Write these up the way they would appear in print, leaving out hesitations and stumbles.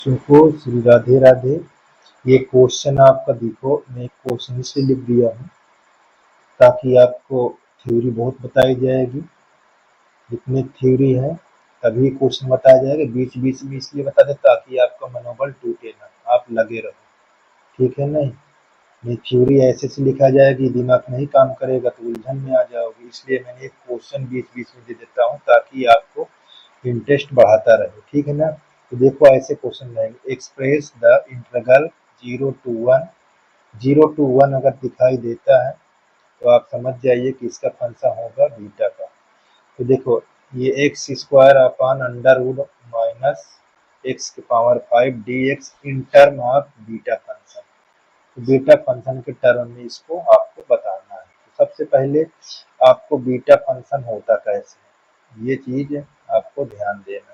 सुको श्री राधे राधे। ये क्वेश्चन आपका देखो, मैं क्वेश्चन इसलिए लिख दिया हूँ ताकि आपको थ्योरी बहुत बताई जाएगी। जितनी थ्योरी है तभी क्वेश्चन बताया जाएगा, बीच बीच में इसलिए बता दे ताकि आपका मनोबल टूटे ना, आप लगे रहो, ठीक है नहीं। ये थ्योरी ऐसे से लिखा जाएगी, दिमाग नहीं काम करेगा तो उलझन में आ जाओगे, इसलिए मैंने एक क्वेश्चन बीच बीच में दे देता हूँ ताकि आपको इंटरेस्ट बढ़ाता रहे, ठीक है ना। तो देखो ऐसे क्वेश्चन रहेंगे, एक्सप्रेस द इंटीग्रल 0 to 1 अगर दिखाई देता है तो आप समझ जाइए कि इसका फंक्शन होगा बीटा का। तो देखो ये x square upon under root minus x की power 5 dx in term of beta function. तो बीटा फंक्शन के टर्म में इसको आपको बताना है। तो सबसे पहले आपको बीटा फंक्शन होता कैसे है ये चीज आपको ध्यान देना है।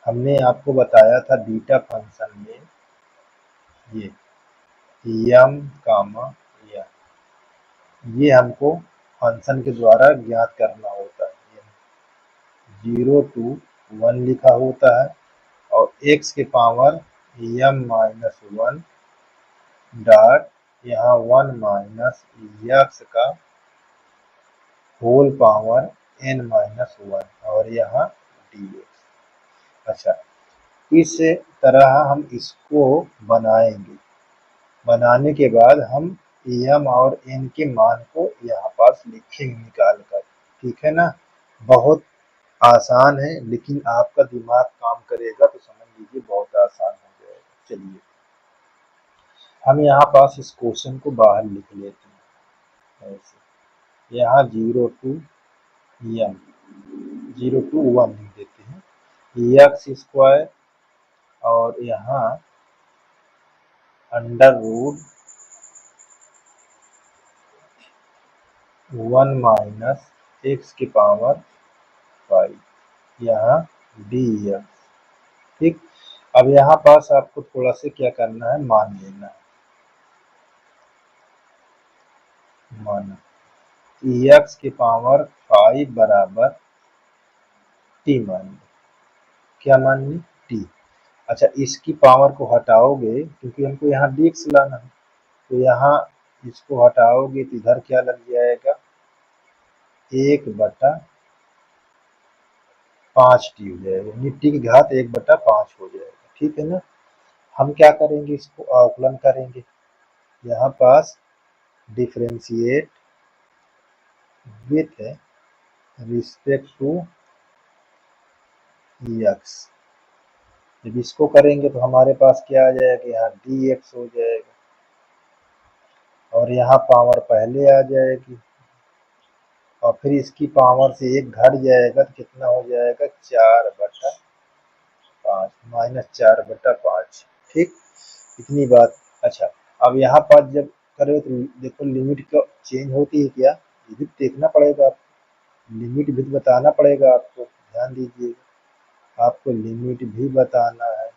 हमने आपको बताया था बीटा फंक्शन में ये यम कामा ये हमको फंक्शन के द्वारा ज्ञात करना होता है। 0 to 1 लिखा होता है और x के पावर m-1 डॉट यहाँ 1 माइनस यक्स का होल पावर n-1 और यहाँ dx। अच्छा, इस तरह हम इसको बनाएंगे। बनाने के बाद हम m और n के मान को यहाँ पास लिखेंगे निकाल कर, ठीक है ना। बहुत आसान है, लेकिन आपका दिमाग काम करेगा तो समझ लीजिए बहुत आसान हो जाएगा। चलिए हम यहाँ पास इस क्वेश्चन को बाहर लिख लेते हैं ऐसे, यहाँ 0 to 1 लिख देते हैं, एक्स स्क्वायर और यहाँ अंडर रूट 1 माइनस एक्स की पावर 5 यहाँ dx, ठीक। अब यहाँ पास आपको थोड़ा सा क्या करना है, मान लेना है। माना एक्स की पावर 5 बराबर टी मान ली, क्या मान ली, टी। अच्छा, इसकी पावर को हटाओगे क्योंकि हमको यहाँ dx लाना है, तो यहाँ इसको हटाओगे तो इधर क्या लग जाएगा, 1/5t हो जाएगा, यानी टी की घात 1/5 हो जाएगा, ठीक है ना। हम क्या करेंगे, इसको अवकलन करेंगे। यहाँ पास differentiate with respect to x, जब इसको करेंगे तो हमारे पास क्या आ जाएगा, यहाँ dx हो जाएगा और यहाँ पावर पहले आ जाएगी और फिर इसकी पावर से 1 घट जाएगा तो कितना हो जाएगा, 4/5 -4/5, ठीक, इतनी बात। अच्छा, अब यहाँ पर जब करो तो देखो लिमिट का चेंज होती है क्या, ये भी देखना पड़ेगा आपको, लिमिट भी बताना पड़ेगा आपको, ध्यान दीजिएगा, आपको लिमिट भी बताना है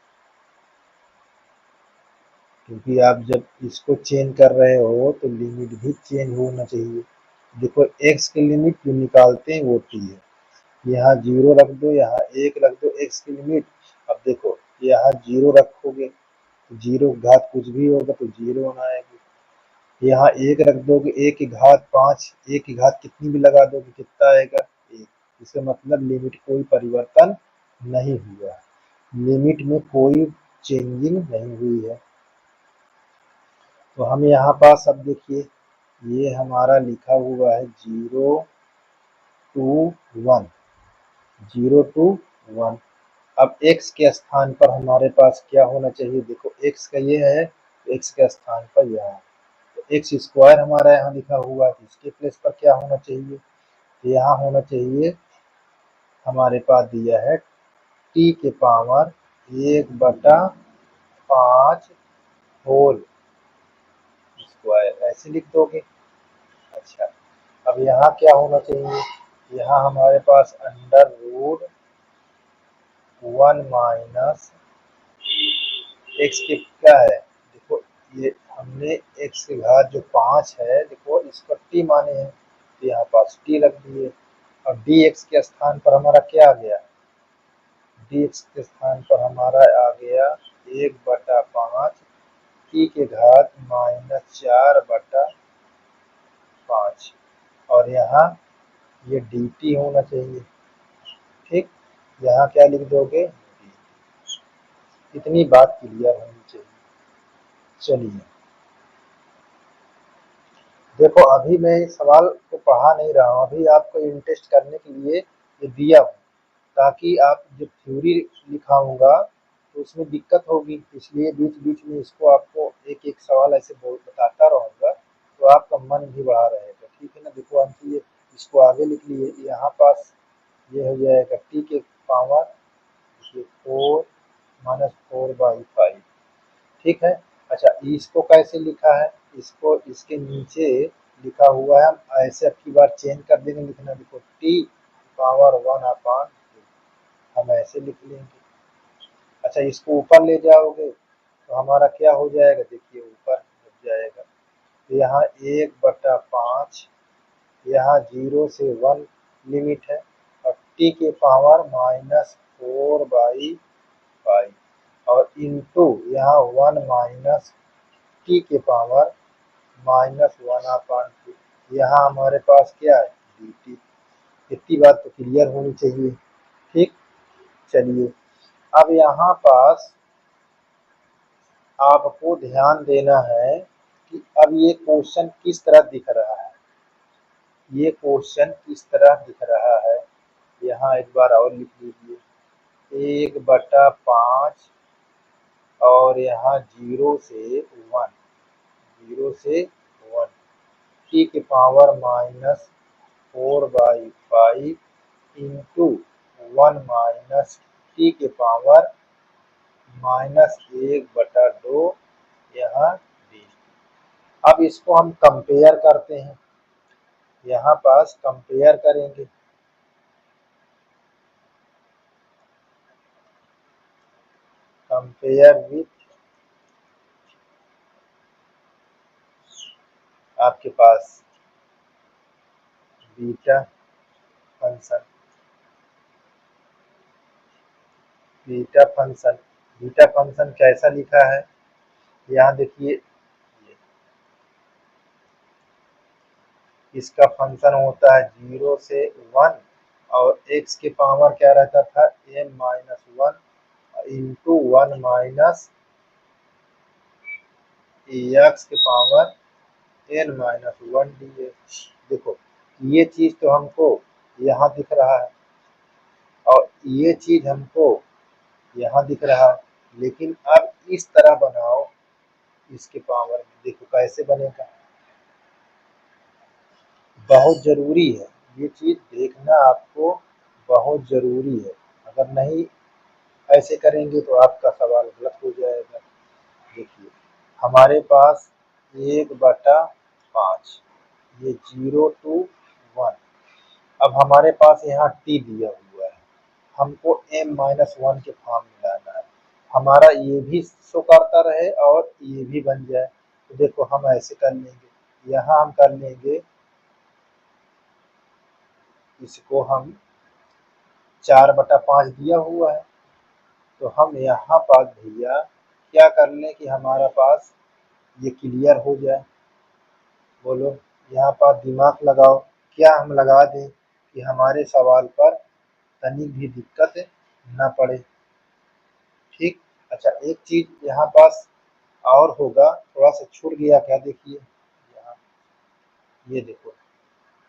क्योंकि आप जब इसको चेंज कर रहे हो तो लिमिट भी चेंज होना चाहिए। देखो एक्स की लिमिट जो निकालते हैं वो टी है, यहाँ 0 रख दो, यहाँ 1 रख दो एक्स की लिमिट। अब देखो यहाँ 0 रखोगे तो 0 घात कुछ भी होगा तो 0 होना आएगी, यहाँ 1 रख दोगे 1 की घात 5, 1 की घात कितनी भी लगा दोगे कितना आएगा, 1। इसका मतलब लिमिट कोई परिवर्तन नहीं हुआ, लिमिट में कोई चेंजिंग नहीं हुई है। तो हम यहाँ पास अब देखिए ये हमारा लिखा हुआ है 0 to 1। अब x के स्थान पर हमारे पास क्या होना चाहिए, देखो x का ये है तो x के स्थान पर यह है, तो एक्स स्क्वायर हमारा यहाँ लिखा हुआ है तो इसके प्लेस पर क्या होना चाहिए, तो यहाँ होना चाहिए हमारे पास दिया है t के पावर 1/5 होल स्क्वायर, ऐसे लिख दोगे। अच्छा, अब यहाँ क्या होना चाहिए, यहाँ हमारे पास अंडर रूट 1 माइनस एक्स के क्या है, देखो ये हमने एक्स की घात जो 5 है, देखो इसको टी माने हैं तो यहाँ पास टी रख दिए और डी एक्स के स्थान पर हमारा क्या आ गया, dx के स्थान पर हमारा आ गया 1/5 t के घात -4/5 और यहाँ ये dt होना चाहिए। ठीक, यहाँ क्या लिख दोगे, इतनी बात क्लियर होनी चाहिए। चलिए देखो, अभी मैं इस सवाल को पढ़ा नहीं रहा हूँ, अभी आपको इंटरेस्ट करने के लिए ये दिया हूँ, ताकि आप जब थ्योरी लिखाऊंगा तो उसमें दिक्कत होगी, इसलिए बीच बीच में इसको आपको एक एक सवाल ऐसे बताता रहूँगा, तो आपका मन भी बढ़ा रहेगा। ठीक है ना। देखो हम ये इसको आगे लिख लिए, यहाँ पास ये हो जाएगा टी के पावर 4 - 4/5। ठीक है। अच्छा, इसको कैसे लिखा है, इसको इसके नीचे लिखा हुआ है, हम ऐसे अब की बार चेंज कर देंगे लिखना। देखो टी पावर 1/2 हम ऐसे लिख लेंगे। अच्छा, इसको ऊपर ले जाओगे तो हमारा क्या हो जाएगा, देखिए ऊपर हो जाएगा, तो यहाँ 1/5, यहाँ 0 से 1 लिमिट है, और टी के पावर -4/5 और इंटू यहाँ 1 माइनस टी के पावर -1/2। यहाँ हमारे पास क्या है, डी टी। इतनी बात तो क्लियर होनी चाहिए। ठीक, चलिए अब यहाँ पास आपको ध्यान देना है कि अब ये क्वेश्चन किस तरह दिख रहा है, ये क्वेश्चन किस तरह दिख रहा है, यहाँ एक बार और लिख लीजिए 1/5 और यहाँ 0 से 1, 0 से 1 टी के पावर -4/5 इंटू 1 माइनस टी के पावर -1/2 यहाँ डी। अब इसको हम कंपेयर करते हैं, यहाँ पास कंपेयर करेंगे, कंपेयर विथ आपके पास beta function, beta function, beta function कैसा लिखा है, यहाँ देखिए इसका फंक्शन होता है 0 से 1 और x के पावर क्या रहता था m-1 इंटू 1 माइनस एक्स के पावर n-1 dx। देखो ये चीज तो हमको यहाँ दिख रहा है और ये चीज हमको यहाँ दिख रहा है, लेकिन अब इस तरह बनाओ इसके पावर में, देखो कैसे बनेगा। बहुत जरूरी है ये चीज देखना, आपको बहुत जरूरी है, अगर नहीं ऐसे करेंगे तो आपका सवाल गलत हो जाएगा। देखिए हमारे पास 1/5, ये 0 to 1, अब हमारे पास यहाँ टी दिया हुआ है, हमको m-1 के फॉर्म में लाना है, हमारा ये भी शो करता रहे और ये भी बन जाए। तो देखो हम ऐसे कर लेंगे, यहाँ हम कर लेंगे, इसको हम 4/5 दिया हुआ है, तो हम यहाँ पास भैया क्या कर लें कि हमारा पास ये क्लियर हो जाए। बोलो, यहाँ पास दिमाग लगाओ, क्या हम लगा दें कि हमारे सवाल पर तनिक भी दिक्कत न पड़े। ठीक। अच्छा, एक चीज यहाँ पास और होगा, थोड़ा सा छूट गया क्या, देखिए यहाँ ये देखो,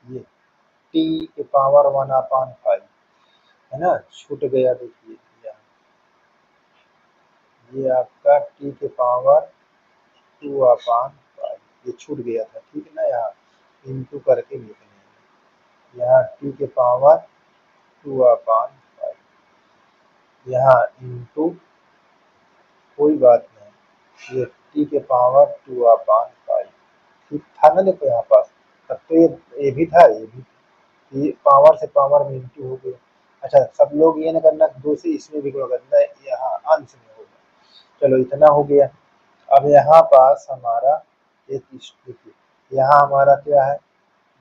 ये टी के पावर 1/5 है ना, छूट गया। देखिए यहाँ ये आपका टी के पावर 2/5 ये छूट गया था। ठीक है ना, यहाँ इंटू करके लिखने हैं, यहाँ टी के पावर 2/5, यहाँ इंटू, कोई बात नहीं, ये टी के पावर 2/5 ठीक था ना। देखो यहाँ पास तब तो ये भी था, ये भी, ये पावर से पावर में इंटू हो गया। अच्छा, सब लोग ये ना करना दो से इसमें भी करना है, यहाँ अंश में होगा। चलो इतना हो गया। अब यहाँ पास हमारा एक देखिए, यहाँ हमारा क्या है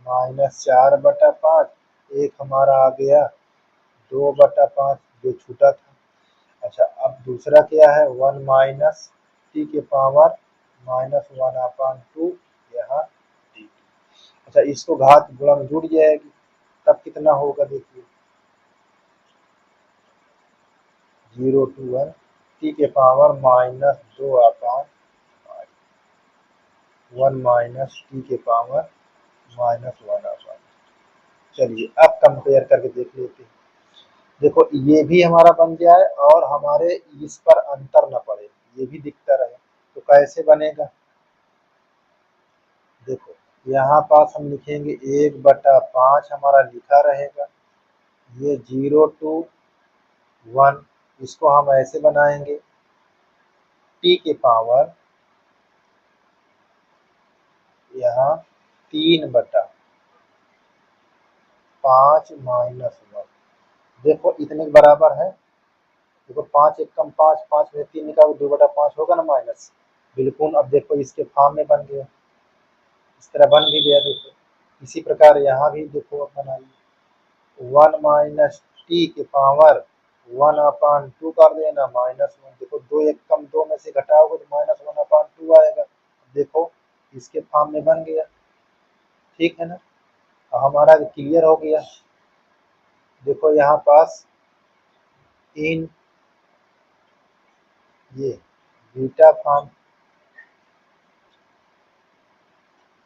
-4/5, एक हमारा आ गया 2/5 जो छूटा था, अच्छा, अब दूसरा क्या है, 1 माइनस टी के पावर माइनस 1/2 यहाँ डी। अच्छा, इसको घात गुणा में जुड़ जाएगी, तब कितना होगा देखिए, 0 to 1 टी के पावर -2/, 1 माइनस टी के पावर -1/। चलिए अब कंपेयर करके देख लेते हैं। देखो ये भी हमारा बन जाए और हमारे इस पर अंतर न पड़े, ये भी दिखता रहे, तो कैसे बनेगा, देखो यहाँ पास हम लिखेंगे 1/5 हमारा लिखा रहेगा, ये 0 to 1, इसको हम ऐसे बनाएंगे, टी के पावर यहाँ 3/5 माइनस 1, देखो इतने के बराबर है। देखो 5 एकम 5, 5 में 3 निकालो 2/5 होगा ना माइनस, बिल्कुल। अब देखो इसके फॉर्म में बन गया, इस तरह बन भी गया। देखो इसी प्रकार यहाँ भी देखो बनाइए, 1 माइनस टी के पावर 1/2 कर देना -1, देखो 2 एकम 2 में से घटाओगे तो -1/2 आएगा। देखो इसके फॉर्म में बन गया, ठीक है ना, हमारा क्लियर हो गया। देखो यहाँ पास इन ये बीटा फॉर्म,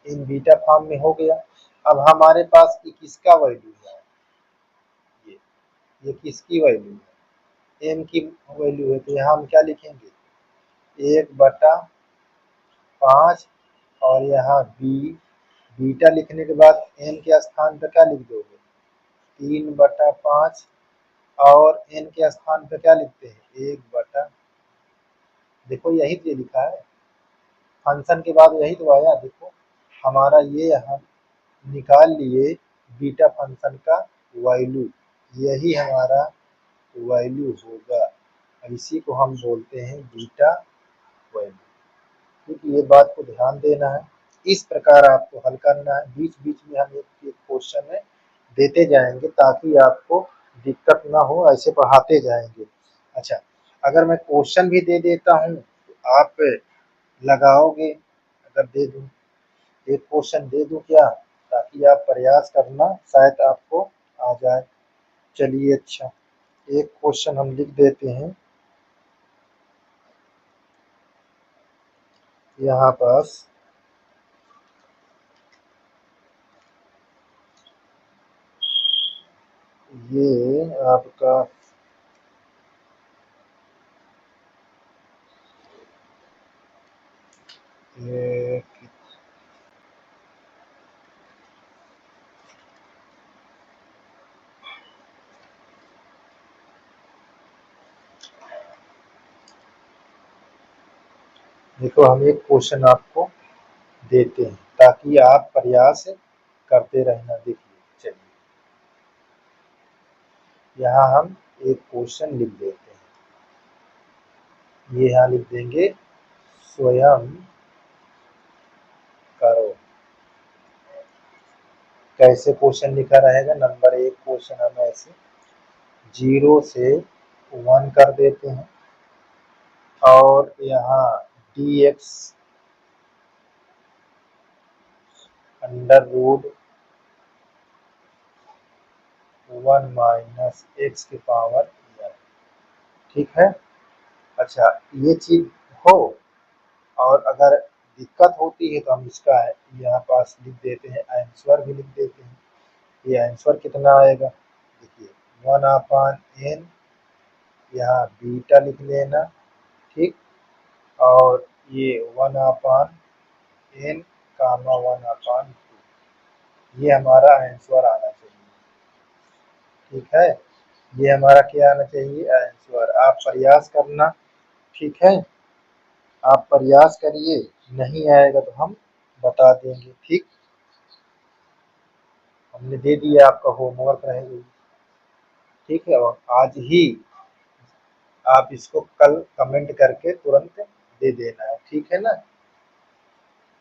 इन बीटा फॉर्म में हो गया। अब हमारे पास किसका वैल्यू है, ये किसकी वैल्यू है, एम की वैल्यू है, तो यहाँ हम क्या लिखेंगे, 1/5 और यहाँ बीटा लिखने के बाद एन के स्थान पर क्या लिख दोगे, 3/5 और एन के स्थान पर क्या लिखते हैं, 1/, देखो यही तो लिखा है, फंक्शन के बाद यही तो आया। देखो हमारा ये हम निकाल लिए बीटा फंक्शन का वैल्यू, यही हमारा वैल्यू होगा, इसी को हम बोलते हैं बीटा वैल्यू। क्योंकि ये बात को ध्यान देना है, इस प्रकार आपको हल करना है, बीच बीच में हम एक क्वेश्चन में देते जाएंगे ताकि आपको दिक्कत ना हो, ऐसे पढ़ाते जाएंगे। अच्छा, अगर मैं क्वेश्चन भी दे देता हूँ तो आप लगाओगे, अगर दे दूँ, एक क्वेश्चन दे दूँ क्या, ताकि आप प्रयास करना, शायद आपको आ जाए। चलिए अच्छा, एक क्वेश्चन हम लिख देते हैं यहाँ पास, ये आपका ये देखो हम एक क्वेश्चन आपको देते हैं ताकि आप प्रयास करते रहना। देखिए चलिए यहाँ हम एक क्वेश्चन लिख देते हैं, ये यहाँ लिख देंगे, स्वयं करो। कैसे क्वेश्चन लिखा रहेगा, नंबर 1 क्वेश्चन हम ऐसे 0 से 1 कर देते हैं और यहाँ dx √1 माइनस x के पावर n, ठीक है। अच्छा, ये चीज हो, और अगर दिक्कत होती है तो हम इसका यहाँ पास लिख देते हैं, आंसर भी लिख देते हैं। ये आंसर कितना आएगा, देखिए 1/n, यहाँ बीटा लिख लेना, ठीक, और ये 1/n कामा 1/2, ये हमारा आंसर आना चाहिए, ठीक है। ये हमारा क्या आना चाहिए, आंसर। आप प्रयास करना, ठीक है, आप प्रयास करिए, नहीं आएगा तो हम बता देंगे, ठीक। हमने दे दिया, आपका होमवर्क रहेगा, ठीक है। और आज ही आप इसको कल कमेंट करके तुरंत दे देना है, ठीक है ना,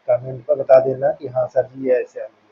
कमेंट पर बता देना कि हाँ सर जी ऐसे